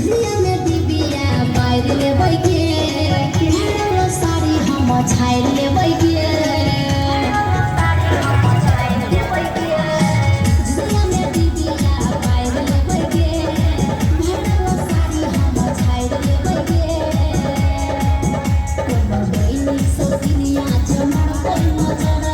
झुलिया में दिबिया बाइर लेबै के भाड़ो साड़ी हम छाइर लेबै के झुलिया में दिबिया बाइर लेबै के भाड़ो साड़ी हम छाइर लेबै के कोनो दैनिक सोचिनिया जमर कोइ नजर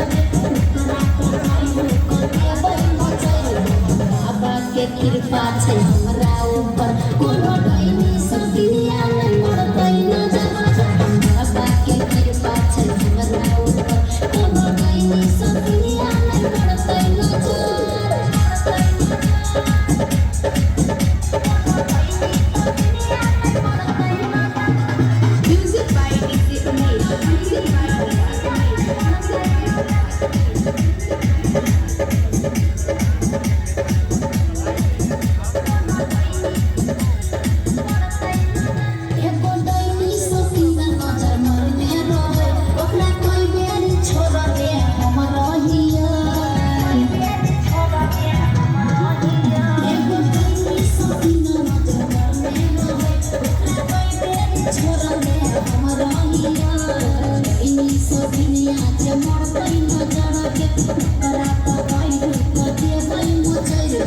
के कृपा छै हमरा ऊपर कोनो दैनी सतिया नै मरतै नजर बाबा के कृपा छै हमरा ऊपर कोनो दैनी सतिया नै मरतै नजर Music by DJ Umesh. Music by एको दैनी सतिया नजर मरने रहे ओकरा कोइ बेरी छोड़ले हम रहिया एको दैनी सतिया नजर मरने रहे ओकरा कोइ बेरी छोड़ले हम रहिया दैनी सतिया जे मरतै नजर के ओकरा पकाइ के देबै मचैर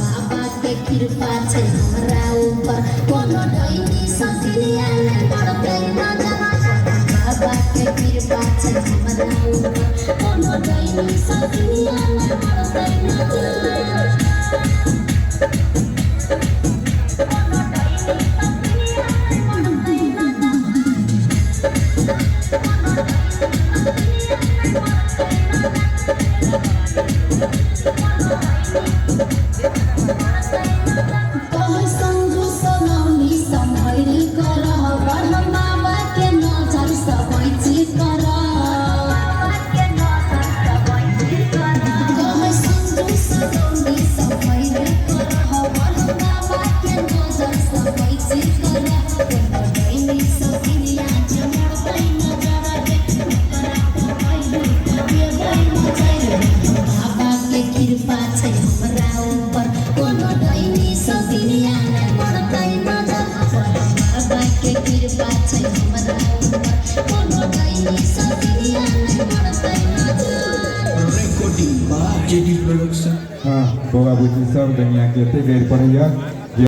बाबा के कृपा छै हमरा ऊपर कोनो दैनी सतिया नै मरतै नजर बाबा के कृपा छै हमरा ऊपर कोनो दैनी सतिया नै मरतै नजर कहै संजू सनौनी सम्हैरी कर ब्रह्म बाबा के नजर सबै चीज कर कहै संजू सनौनी सम्हैरी कर ब्रह्म बाबा के नजर सबै चीज कर कोनो दैनी सतिया जे मरतै नजर के ओकरा पकाइ के देबै मचैर बाबा के कृपा छै हमरा ऊपर कोनो दैनी सतिया नै मरतै नजर बाबा के कृपा छै हमरा ऊपर कोनो दैनी सतिया नै मरतै नजर Recording by JD Production. Boga buti सब दुनिया के ते बेर पड़ैया